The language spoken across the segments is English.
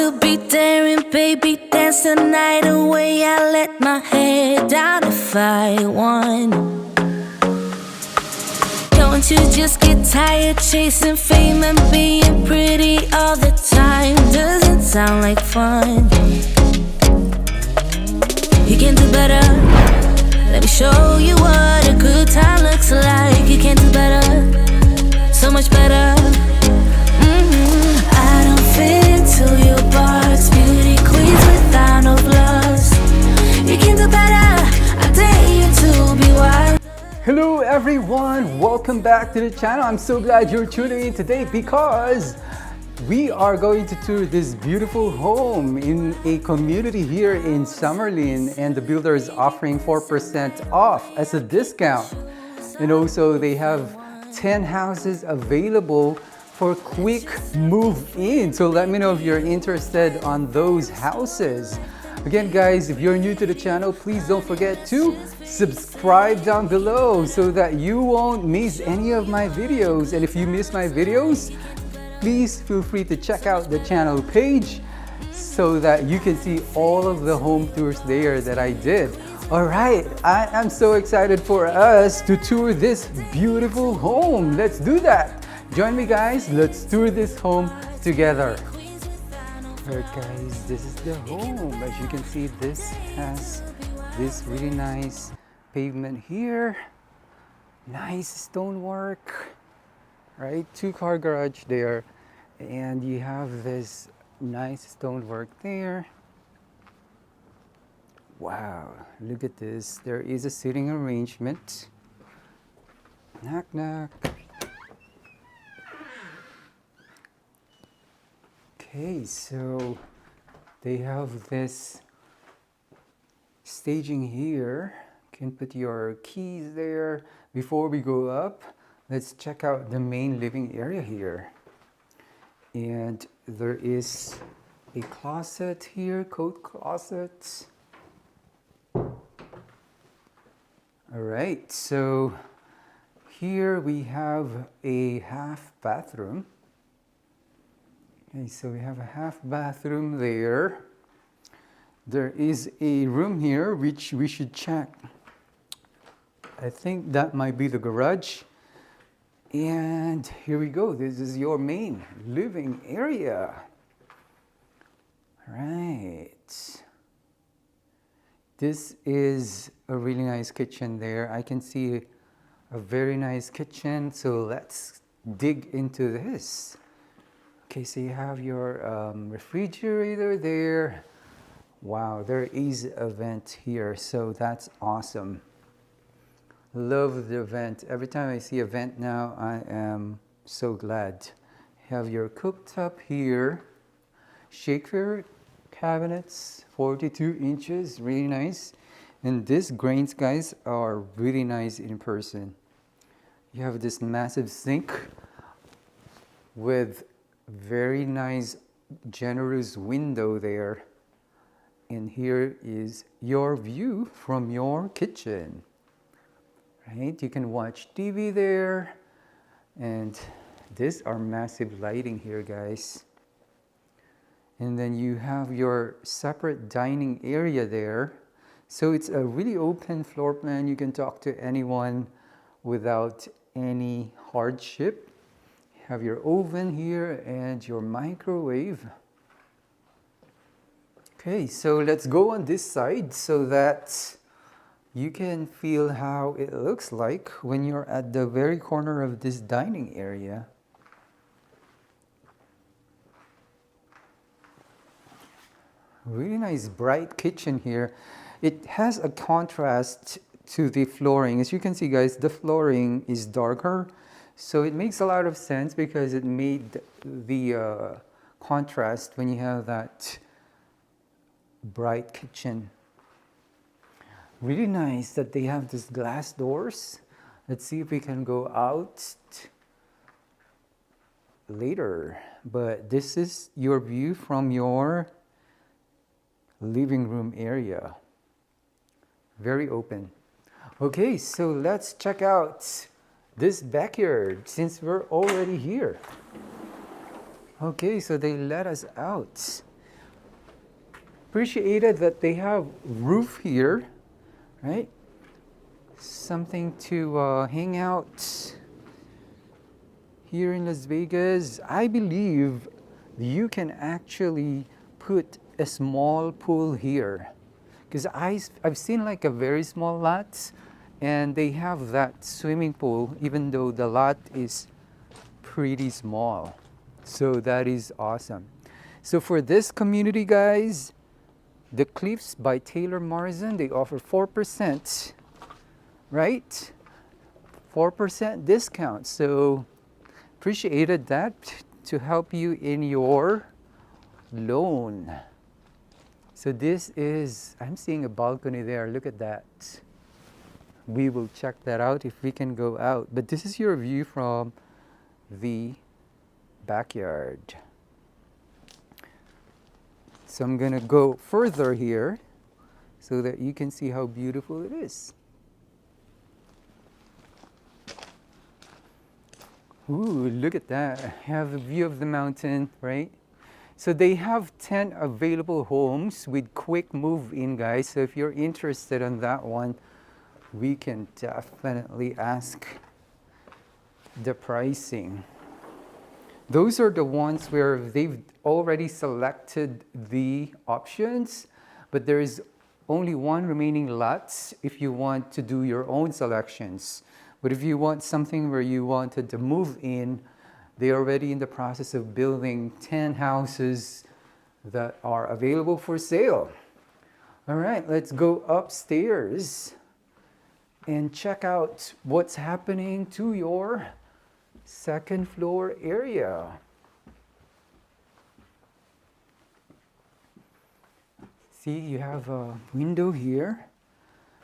to be there and baby dance the night away. I let my head down if I won. Don't you just get tired chasing fame and being pretty all the time? Doesn't sound like fun. You can do better. Let me show you what a good time looks like. You can do better, so much better. I don't fit into your box. Beauty queens without no flaws. You can do better. I dare you to be wild. Hello everyone, welcome back to the channel. I'm so glad you're tuning in today because we are going to tour this beautiful home in a community here in Summerlin, and the builder is offering 4% off as a discount. And also they have 10 houses available for quick move in. So let me know if you're interested on those houses. Again guys, if you're new to the channel, please don't forget to subscribe down below so that you won't miss any of my videos. And if you miss my videos, please feel free to check out the channel page so that you can see all of the home tours there that I did. Alright, I am so excited for us to tour this beautiful home. Let's do that. Join me guys, let's tour this home together. Alright guys, this is the home. As you can see, this has this really nice pavement here. Nice stonework. Right, 2-car garage there. And you have this nice stonework there. Wow, look at this. There is a sitting arrangement. Knock, knock. Okay, so they have this staging here. You can put your keys there. Before we go up, let's check out the main living area here. And there is a closet here, coat closet. All right, so here we have a half bathroom. Okay, so we have a half bathroom there. There is a room here which we should check. I think that might be the garage. And here we go. This is your main living area. All right. This is a really nice kitchen there. I can see a very nice kitchen. So let's dig into this. Okay, so you have your refrigerator there. Wow, there is a vent here. So that's awesome. Love the vent. Every time I see a vent now, I am so glad. Have your cooktop here. Shaker cabinets, 42 inches, really nice. And these grains, guys, are really nice in person. You have this massive sink with very nice, generous window there. And here is your view from your kitchen. Right, you can watch TV there, and these are massive lighting here, guys. And then you have your separate dining area there. So it's a really open floor plan. You can talk to anyone without any hardship. You have your oven here and your microwave. Okay, so let's go on this side so that you can feel how it looks like when you're at the very corner of this dining area. Really nice bright kitchen here. It has a contrast to the flooring. As you can see guys, the flooring is darker. So it makes a lot of sense because it made the contrast when you have that bright kitchen. Really nice that they have these glass doors. Let's see if we can go out later. But this is your view from your living room area. Very open. Okay, so let's check out this backyard since we're already here. Okay, so they let us out. appreciated that they have roof here, right? Something to hang out here in Las Vegas. I believe you can actually put a small pool here, because I've seen like a very small lot, and they have that swimming pool even though the lot is pretty small. So that is awesome. So for this community, guys, the Cliffs by Taylor Morrison, they offer 4%, right? 4% discount. So appreciated that to help you in your loan. So this is, I'm seeing a balcony there. Look at that. We will check that out if we can go out. But this is your view from the backyard. So I'm gonna go further here so that you can see how beautiful it is. Ooh, look at that. I have a view of the mountain, right? So they have 10 available homes with quick move-in, guys. So if you're interested in that one, we can definitely ask the pricing. Those are the ones where they've already selected the options, but there is only one remaining lot if you want to do your own selections. But if you want something where you wanted to move in, they're already in the process of building 10 houses that are available for sale. All right, let's go upstairs and check out what's happening to your second floor area. See, you have a window here,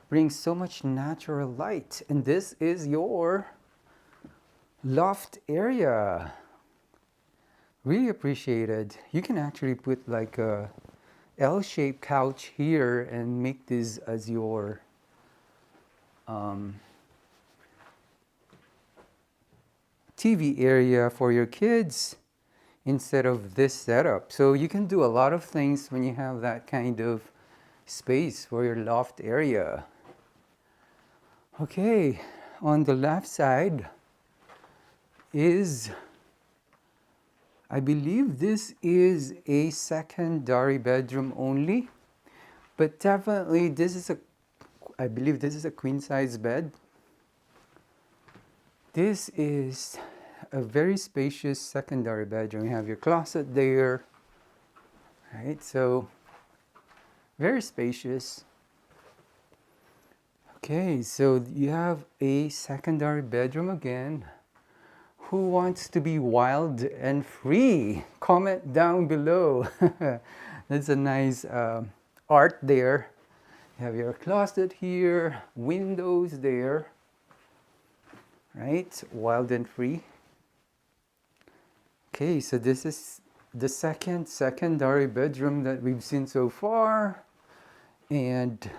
brings so much natural light, and this is your loft area. Really appreciated. You can actually put like a L-shaped couch here and make this as your TV area for your kids instead of this setup. So you can do a lot of things when you have that kind of space for your loft area. Okay, on the left side is, I believe this is a secondary bedroom only, but definitely this is I believe this is a queen size bed. This is a very spacious secondary bedroom. You have your closet there, right? So very spacious. Okay, so you have a secondary bedroom again. Who wants to be wild and free? Comment down below. That's a nice art there. You have your closet here, windows there, right? Wild and free. Okay, so this is the secondary bedroom that we've seen so far. And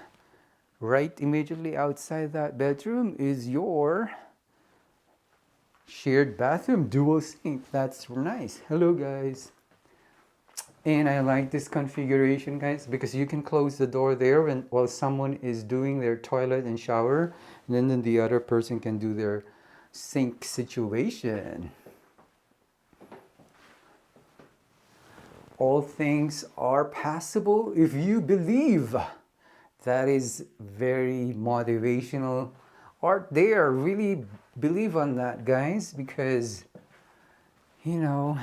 right immediately outside that bedroom is your shared bathroom, dual sink. That's nice. Hello, guys. And I like this configuration, guys, because you can close the door there while someone is doing their toilet and shower, and then the other person can do their sink situation. All things are possible if you believe. That is very motivational art there. Really believe on that, guys, because, you know,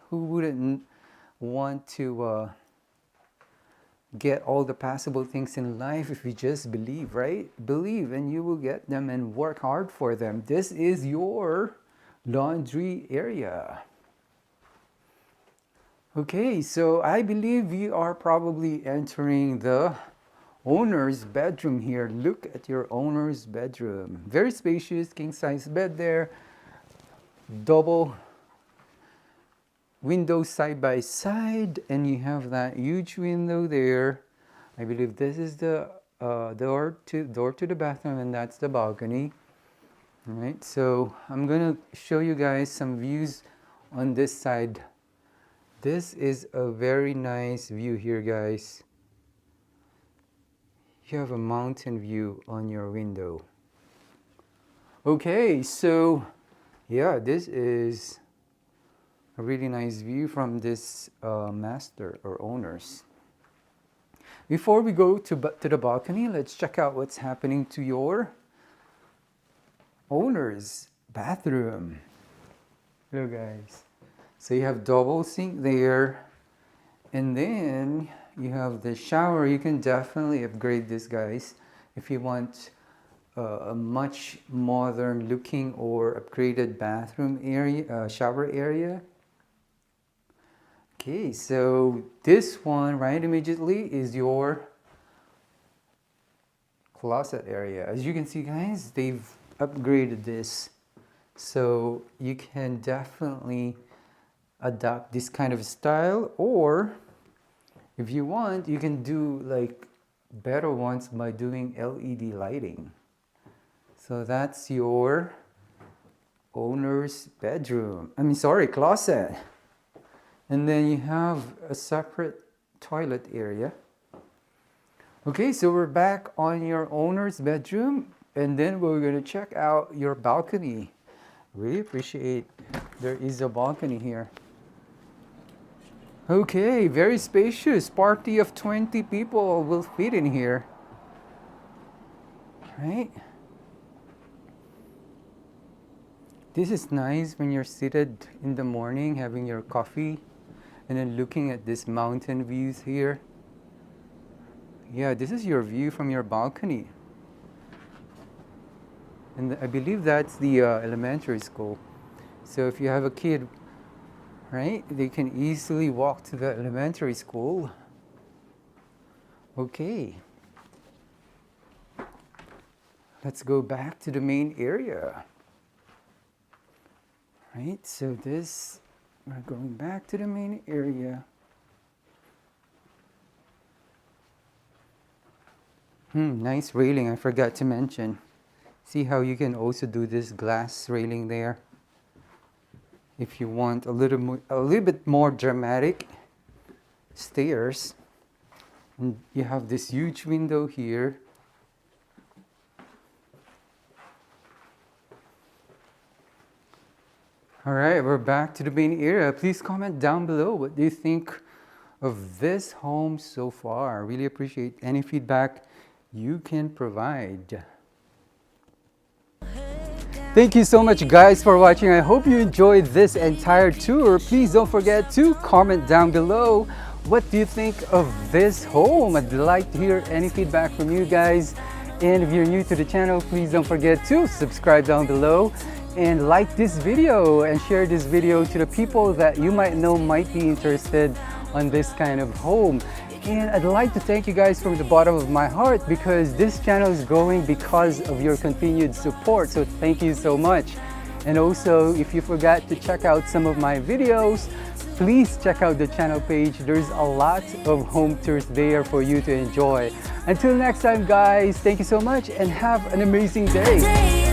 who wouldn't want to get all the possible things in life if you just believe, right? Believe and you will get them, and work hard for them. This is your laundry area. Okay, so I believe we are probably entering the owner's bedroom here. Look at your owner's bedroom. Very spacious, king size bed there. Double windows side by side, and you have that huge window there. I believe this is the door to the bathroom, and that's the balcony. All right, so I'm gonna show you guys some views on this side. This is a very nice view here, guys. you have a mountain view on your window. Okay, so yeah, this is a really nice view from this master or owners. Before we go to the balcony, let's check out what's happening to your owner's bathroom. Look guys, so you have double sink there, and then you have the shower. You can definitely upgrade this, guys, if you want a much modern looking or upgraded bathroom area, shower area. Okay, so this one right immediately is your closet area. As you can see, guys, they've upgraded this, so you can definitely adopt this kind of style, or if you want, you can do like better ones by doing LED lighting. So that's your owner's bedroom. Closet. And then you have a separate toilet area. Okay, so we're back on your owner's bedroom, and then we're gonna check out your balcony. Really appreciate there is a balcony here. Okay, very spacious. Party of 20 people will fit in here. Right? This is nice when you're seated in the morning having your coffee and then looking at this mountain views here. Yeah, this is your view from your balcony. And I believe that's the elementary school. So if you have a kid, right, they can easily walk to the elementary school. Okay. Let's go back to the main area. Right, so we're going back to the main area. Nice railing, I forgot to mention. See how you can also do this glass railing there. If you want a little bit more dramatic stairs. And you have this huge window here. All right, we're back to the main area. Please comment down below what do you think of this home so far. Really appreciate any feedback you can provide. Thank you so much, guys, for watching. I hope you enjoyed this entire tour. Please don't forget to comment down below what do you think of this home. I'd like to hear any feedback from you guys. And if you're new to the channel, please don't forget to subscribe down below and like this video and share this video to the people that you might know might be interested on this kind of home. And I'd like to thank you guys from the bottom of my heart, because this channel is growing because of your continued support. So thank you so much. And also, if you forgot to check out some of my videos, please check out the channel page. There's a lot of home tours there for you to enjoy. Until next time, guys, thank you so much and have an amazing day.